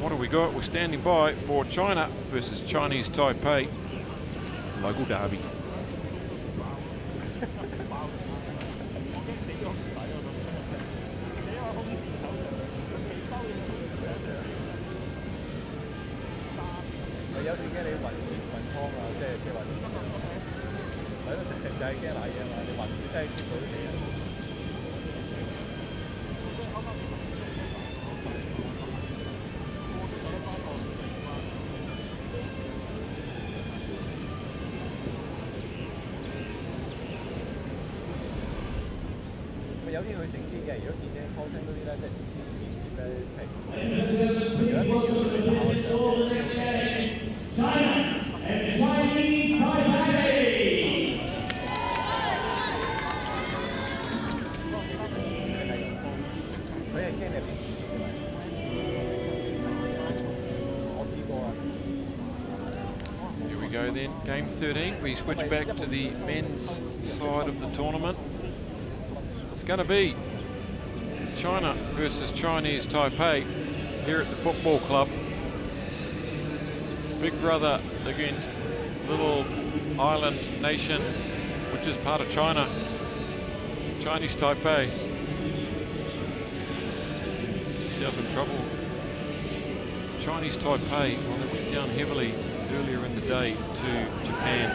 What have we got? We're standing by for China versus Chinese Taipei. Local derby. Then game 13, we switch back to the men's side of the tournament. It's going to be China versus Chinese Taipei here at the football club. Big brother against little island nation, which is part of China. Chinese Taipei. Yourself in trouble. Chinese Taipei, well, they went down heavily earlier in the day to Japan.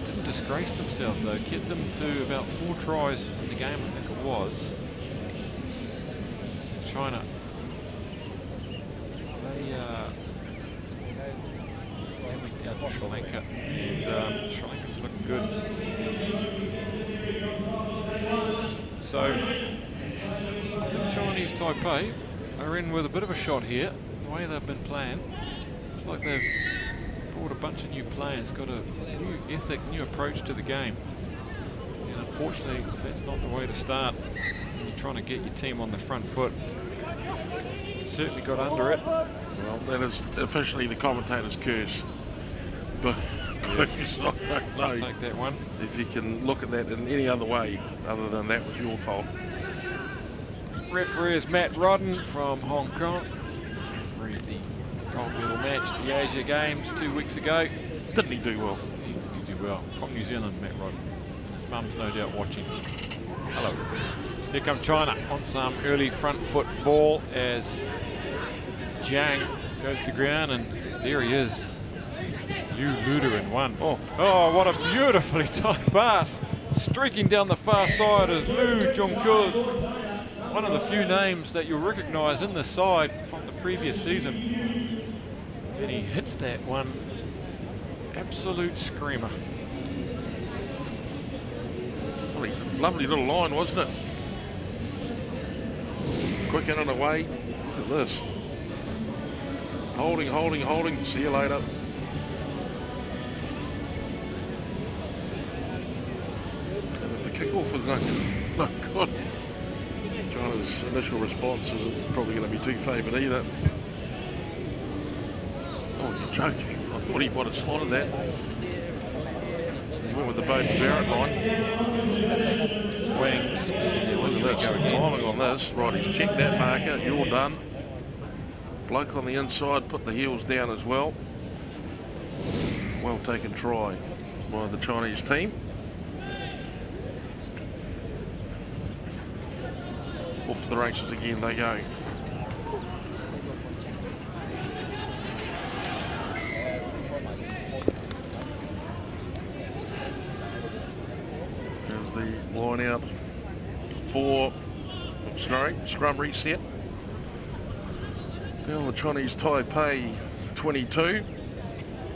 Didn't disgrace themselves though, kept them to about 4 tries in the game, I think it was. China, they went down to Sri Lanka, and Sri Lanka was looking good. So I think Chinese Taipei are in with a bit of a shot here, the way they've been playing. It's like they've brought a bunch of new players, got a new ethic, new approach to the game. And unfortunately, that's not the way to start when you're trying to get your team on the front foot. Certainly got under it. Well, that is officially the commentator's curse. But yes. I don't know I'll take that one. If you can look at that in any other way other than that was your fault. Referee is Matt Rodden from Hong Kong. Refereed the gold medal match at the Asia Games 2 weeks ago. Didn't he do well? He did well. From New Zealand, Matt Rodden. His mum's no doubt watching. Hello. Here come China on some early front foot ball as Jiang goes to ground, and there he is. Liu Luda in one. Oh, what a beautifully tight pass. Streaking down the far side is Liu Zhongke. One of the few names that you'll recognise in the side from the previous season. And he hits that one. Absolute screamer. Lovely little line, wasn't it? Quick in and away. Look at this. Holding, holding, holding. See you later. And if the kickoff is no good, China's initial response isn't probably going to be too favoured either. Oh, you're joking. I thought he might have slotted that. He went with the Bowden Barrett line. Wang just missing there. Look at that, timing on this. Right, he's checked that marker. You're done. Bloke on the inside, put the heels down as well. Well taken try by the Chinese team. Off to the races again they go. There's the line out for scrum reset. Now the Chinese Taipei 22.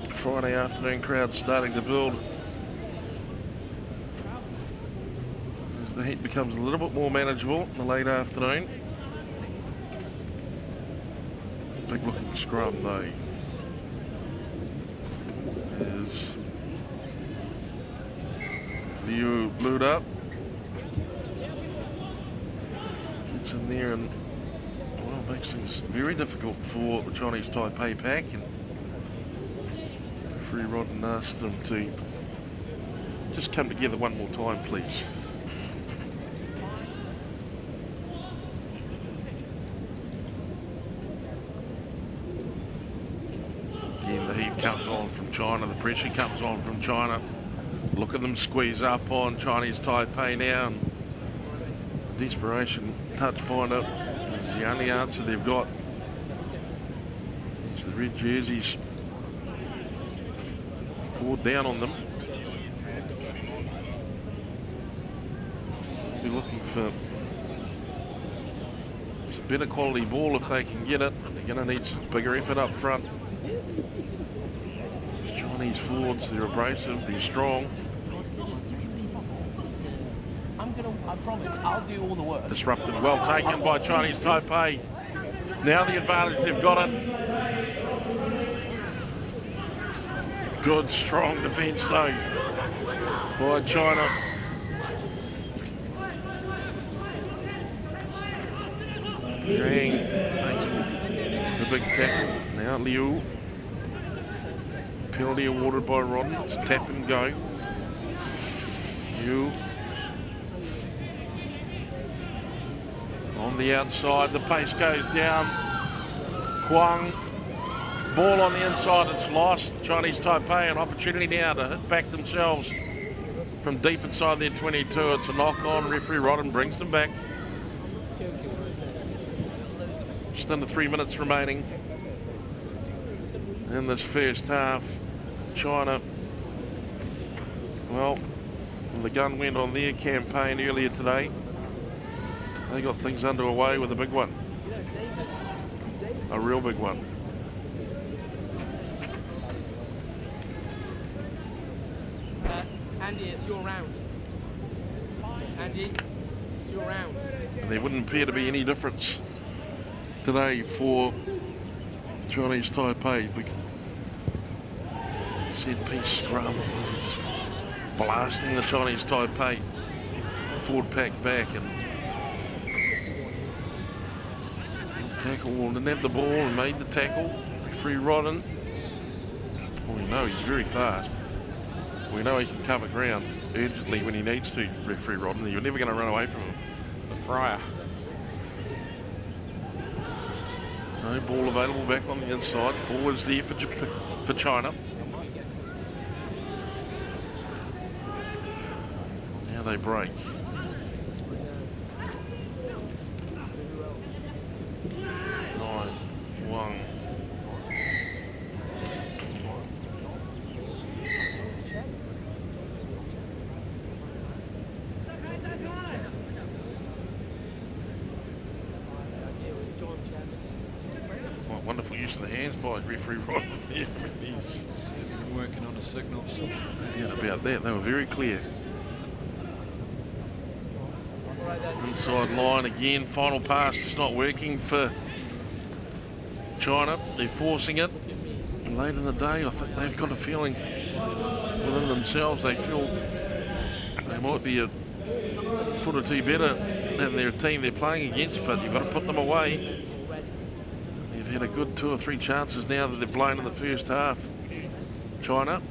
Friday afternoon crowd starting to build. As the heat becomes a little bit more manageable in the late afternoon. Big looking scrum though. There's Liu Luda. Gets in there and makes things very difficult for the Chinese Taipei pack, and referee Rodden asked them to just come together one more time, please. comes on from China. The pressure comes on from China. Look at them squeeze up on Chinese Taipei now. And the desperation touch finder is the only answer they've got. It's the red jerseys poured down on them. Be looking for some better quality ball if they can get it, but they're going to need some bigger effort up front. These Chinese forwards, they're abrasive, they're strong. I promise, I'll do all the work. Disrupted, well taken by Chinese Taipei. Now the advantage, they've got it. Good, strong defence though by China. Zhang making the big tackle. Now Liu. Penalty awarded by Rodden. It's a tap and go. Liu. On the outside, the pace goes down. Huang. Ball on the inside, it's lost. Chinese Taipei an opportunity now to hit back themselves from deep inside their 22. It's a knock on. Referee Rodden brings them back. Just under 3 minutes remaining in this first half. China, well, the gun went on their campaign earlier today. They got things underway with a big one. A real big one. Andy, it's your round. Andy, it's your round. And there wouldn't appear to be any difference today for Chinese Taipei. Big set piece scrum. Just blasting the Chinese Taipei forward pack back and tackle. Well, didn't have the ball and made the tackle. Referee Rodden. Well, we know he's very fast. We know he can cover ground urgently when he needs to, referee Rodden. You're never going to run away from him. The Fryer. No ball available back on the inside. Ball is there for China. Now they break. Wonderful use of the hands by referee Rodden. He's been working on the signals. Yeah, about that. They were very clear. Inside line again. Final pass just not working for China. They're forcing it. And late in the day, I think they've got a feeling within themselves. They feel they might be a foot or two better than their team they're playing against, but you've got to put them away. Had a good 2 or 3 chances now that they've blown in the first half. China.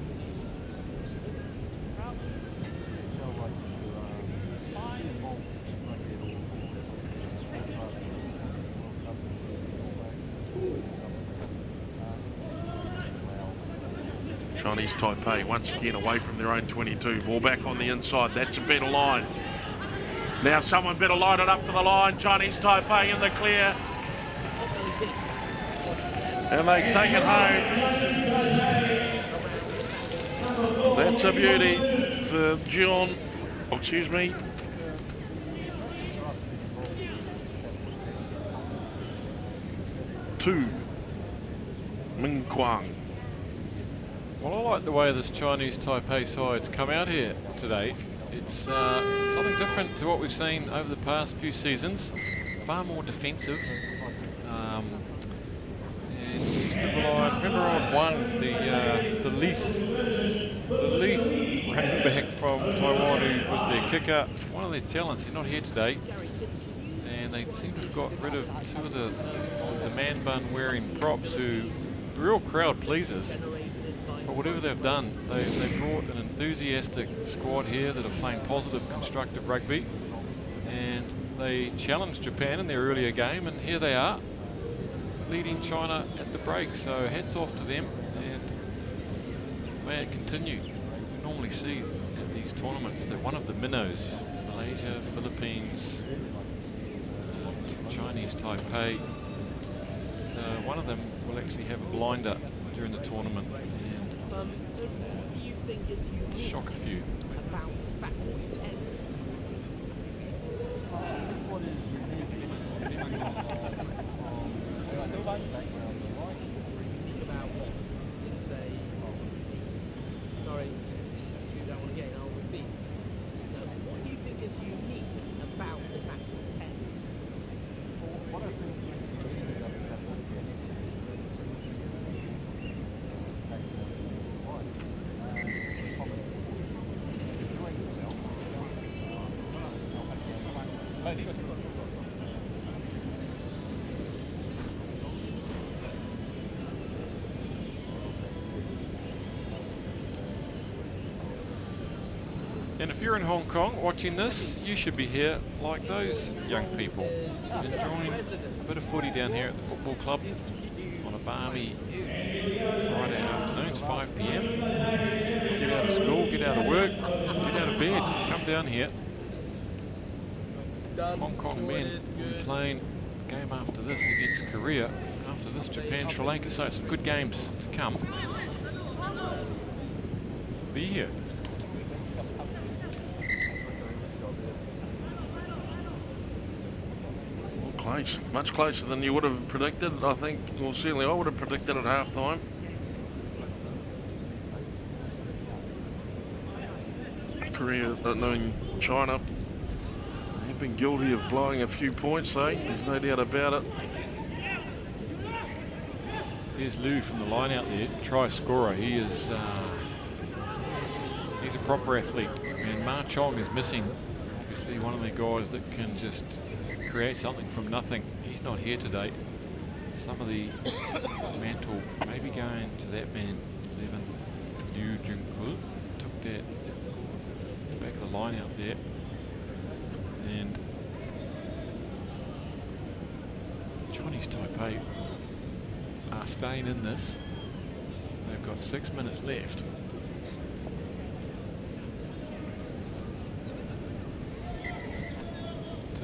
Chinese Taipei once again away from their own 22. Ball back on the inside. That's a better line. Now someone better line it up for the line. Chinese Taipei in the clear. And they take it home. That's a beauty for John. Oh, excuse me. Two. Ming Kwang. Well, I like the way this Chinese Taipei side's come out here today. It's something different to what we've seen over the past few seasons. Far more defensive. Remember on one, the Leaf running back from Taiwan, who was their kicker, one of their talents. He's not here today, and they seem to have got rid of 2 of the man bun wearing props, who real crowd pleasers. But whatever they've done, they brought an enthusiastic squad here that are playing positive, constructive rugby, and they challenged Japan in their earlier game, and here they are, leading China at the break. So hats off to them, and may it continue. We normally see at these tournaments that one of the minnows, Malaysia, Philippines, Chinese Taipei, one of them will actually have a blinder during the tournament and What do you think is unique shock a few. about the fact that about what? It's a... Sorry, you don't want to get it, I'll repeat. What do you think is unique about the fact that tens? And if you're in Hong Kong watching this, you should be here like those young people, enjoying a bit of footy down here at the football club on a balmy Friday afternoon. It's 5 p.m. Get out of school, get out of work, get out of bed, come down here. Hong Kong men will be playing a game after this against Korea, after this Japan, Sri Lanka, so some good games to come. Be here. Close, much closer than you would have predicted, I think. Well, certainly I would have predicted at half-time. Korea, knowing China, they've been guilty of blowing a few points, though. There's no doubt about it. Here's Liu from the line out there, try scorer. He is he's a proper athlete, and Ma Chong is missing. Obviously, one of the guys that can just create something from nothing. He's not here today. Some of the mantle maybe going to that man, 11, Liu Junkul. Took that back of the line out there. And Chinese Taipei are staying in this. They've got 6 minutes left.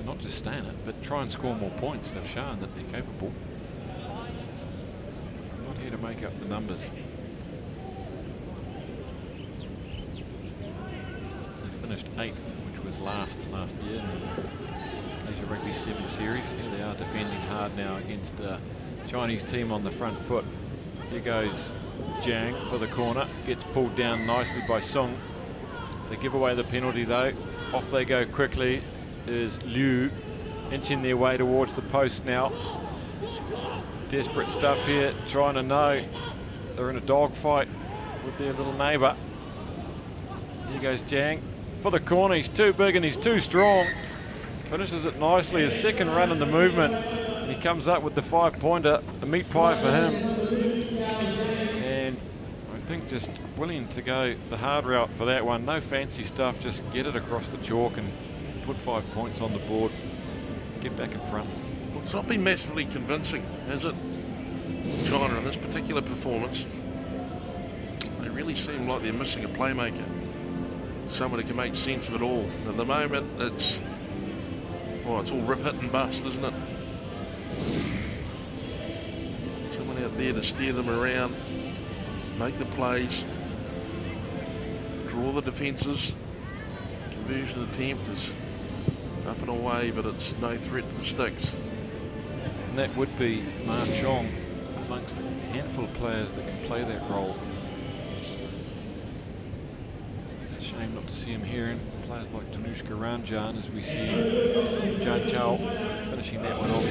Not just stay in it, but try and score more points. They've shown that they're capable. I'm not here to make up the numbers. They finished 8th, which was last year in the Asia Rugby Sevens Series. Here they are defending hard now against a Chinese team on the front foot. Here goes Jiang for the corner. Gets pulled down nicely by Song. They give away the penalty though. Off they go quickly. Is Liu inching their way towards the post now. Desperate stuff here, trying to know. They're in a dogfight with their little neighbour. Here goes Jiang for the corner. He's too big and he's too strong. Finishes it nicely, his second run in the movement. And he comes up with the 5-pointer, a meat pie for him. And I think just willing to go the hard route for that one. No fancy stuff, just get it across the chalk and put 5 points on the board, get back in front. Well, it's not been massively convincing, has it? China in this particular performance. They really seem like they're missing a playmaker. Someone who can make sense of it all. At the moment, it's all rip, hit and bust, isn't it? Someone out there to steer them around, make the plays, draw the defences. Conversion attempt is up and away, but it's no threat to the sticks. And that would be Ma Chong amongst a handful of players that can play that role. It's a shame not to see him here. And players like Danushka Ranjan, as we see Jan Chow finishing that one off.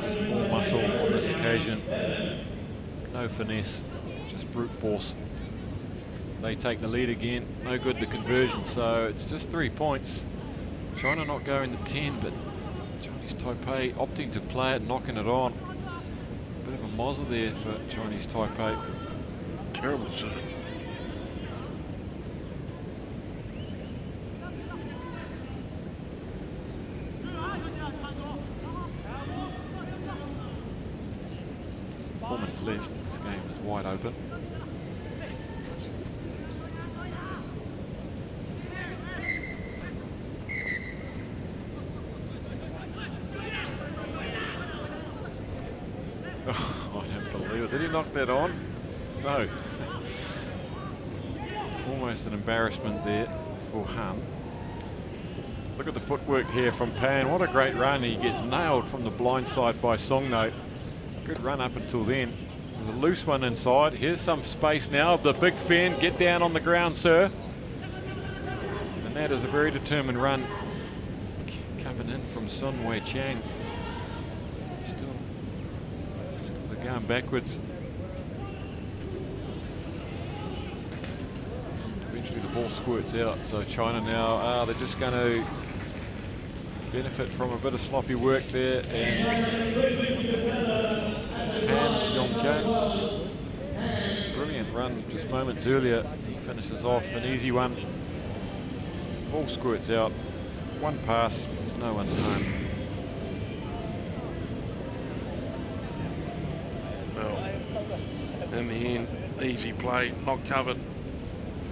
Just all muscle on this occasion. No finesse, just brute force. They take the lead again. No good the conversion, so it's just 3 points. China not going to 10, but Chinese Taipei opting to play it, knocking it on. Bit of a mozzer there for Chinese Taipei. Terrible decision. Left. This game is wide open. Oh, I don't believe it. Did he knock that on? No. Almost an embarrassment there for Han. Look at the footwork here from Pan. What a great run. He gets nailed from the blind side by Songno. Good run up until then. There's a loose one inside. Here's some space now. The big fan. Get down on the ground, sir. And that is a very determined run coming in from Sun Wei Chang. Still they're going backwards. Eventually the ball squirts out. So China now, they're just going to benefit from a bit of sloppy work there. And Han Yongchang, brilliant run just moments earlier. He finishes off an easy one. Ball squirts out. One pass, there's no one home. Well, in the end, easy play, not covered.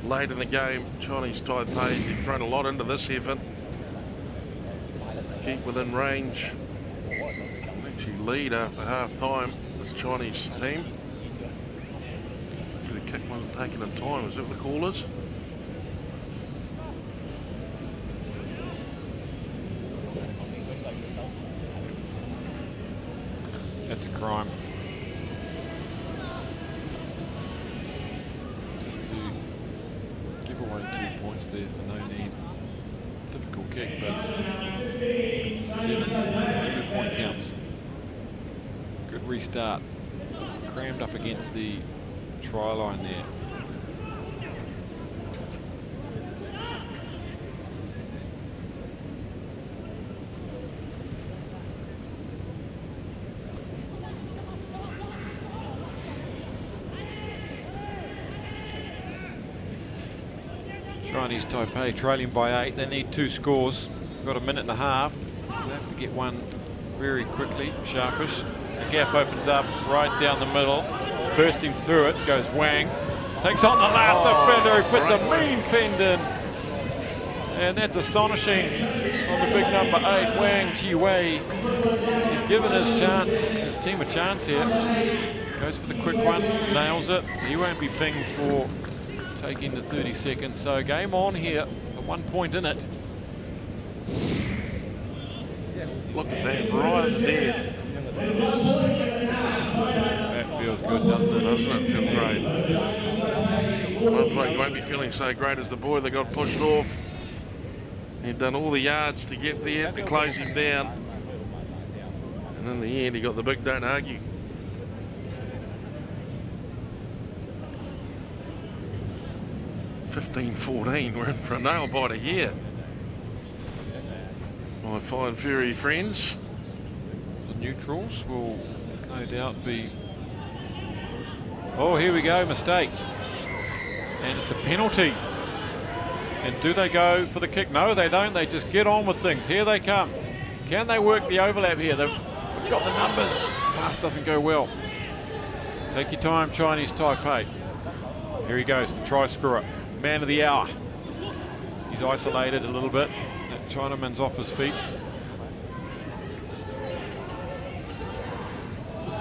Late in the game, Chinese Taipei, they've thrown a lot into this effort to keep within range. Actually lead after half time, this Chinese team. The kick wasn't taken in time, is that what the call is? That's a crime. Just to give away 2 points there for no need. Difficult kick, but it's sevens. Every point counts. Good restart. Crammed up against the try line there. Chinese Taipei trailing by 8. They need 2 scores. Got a minute and a half. They have to get one very quickly, sharpish. The gap opens up right down the middle. Bursting through it goes Wang. Takes on the last defender. He puts a mean fend in. And that's astonishing on the big number 8, Wang Chiwei. He's given his team a chance here. Goes for the quick one, nails it. He won't be pinged for taking the 30 seconds. So game on here, a 1 point in it. Look at that, right to death. That feels good, doesn't it? Doesn't it feel great? Looks like he won't be feeling so great as the boy that got pushed off. He'd done all the yards to get there, to close him down. And in the end, he got the big don't argue. (15-14), we're in for a nail biter here. My fine furry friends. The neutrals will no doubt be... Oh, here we go, mistake. And it's a penalty. And do they go for the kick? No, they don't. They just get on with things. Here they come. Can they work the overlap here? They've got the numbers. Pass doesn't go well. Take your time, Chinese Taipei. Here he goes, the try scorer. Man of the hour. He's isolated a little bit. That Chinaman's off his feet.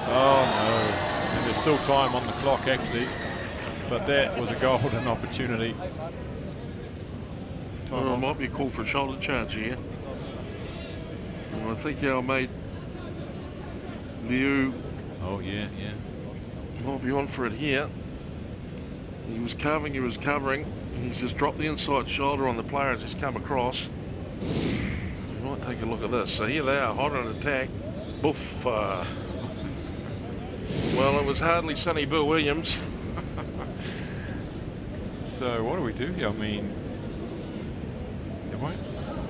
Oh no. And there's still time on the clock actually. But that was a golden opportunity. Well, it might be a call for a shoulder charge here. And I think our mate Liu might be on for it here. He was covering, and he's just dropped the inside shoulder on the player as he's come across. We might take a look at this. So here they are, hot on attack. Boof. Well, it was hardly Sonny Bill Williams. So what do we do here? I mean, it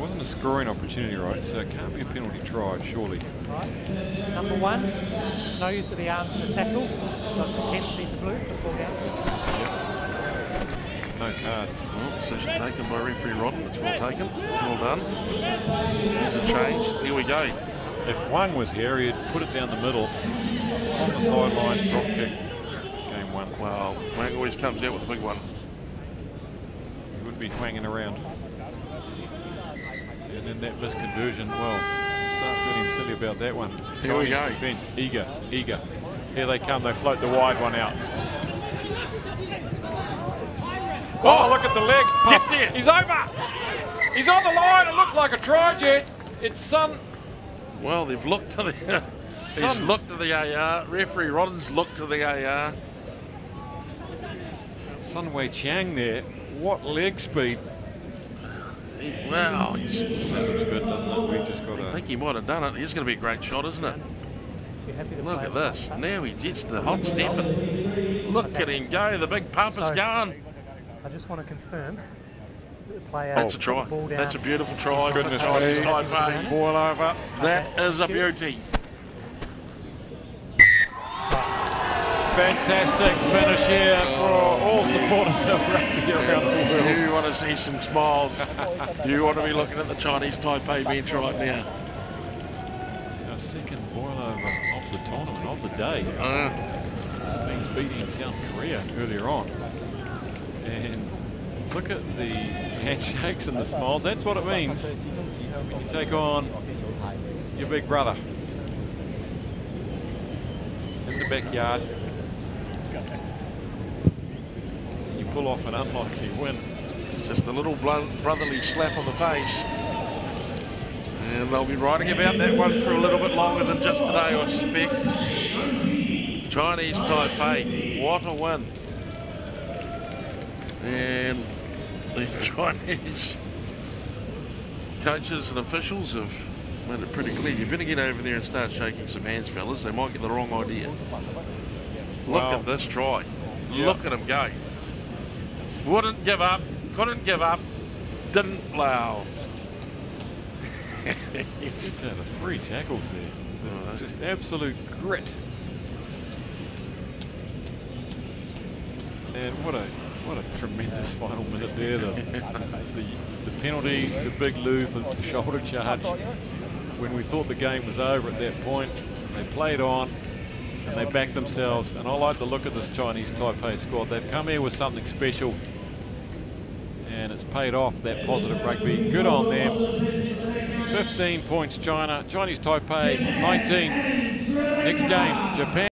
wasn't a scoring opportunity, right? So it can't be a penalty try, surely. Right. Number 1, no use of the arms in the tackle. That's a penalty to blue. Ball down. Yep. No card. Well, decision taken by referee Rodden. It's well taken. Well done. There's a change. Here we go. If Wang was here, he'd put it down the middle, on the sideline, drop kick. Game 1. Well, Wang always comes out with a big one. He wouldn't be hanging around. And then that misconversion, well, start feeling silly about that one. Here we go. Defense, eager. Here they come, they float the wide one out. Oh, look at the leg. Get there. He's over. He's on the line. It looks like a try, Jet. It's Sun. Well, they've looked to the... He's looked to the AR. Referee Rodden's looked to the AR. Sun Wei Chiang there. What leg speed. Wow. That looks good, doesn't it? We just got I a... think he might have done it. He's going to be a great shot, isn't it? You happy to Look play at a this. small Now he gets the hot step and look at him go. The big pump is So- going. I just want to confirm that the player That's a put try. the ball down. That's a beautiful try. Goodness for Chinese me. Taipei. Boil over. That is a beauty. Fantastic finish here for all supporters of rugby around the world. You want to see some smiles. You want to be looking at the Chinese Taipei bench right now. Our second boil over of the tournament, of the day. Means beating South Korea earlier on. And look at the handshakes and the smiles. That's what it means when you take on your big brother in the backyard. You pull off an unlikely win. It's just a little brotherly slap on the face. And they'll be writing about that one for a little bit longer than just today, I suspect. Chinese Taipei, what a win. And the Chinese coaches and officials have made it pretty clear. You better get over there and start shaking some hands, fellas. They might get the wrong idea. Look at this try. Yeah. Look at him go. Wouldn't give up, couldn't give up, didn't allow. Just out of 3 tackles there. Just absolute grit. And what a tremendous final minute there. The penalty to Big Lou for the shoulder charge. When we thought the game was over at that point, they played on and they backed themselves. And I like the look of this Chinese Taipei squad. They've come here with something special. And it's paid off, that positive rugby. Good on them. 15 points China. Chinese Taipei 19. Next game, Japan.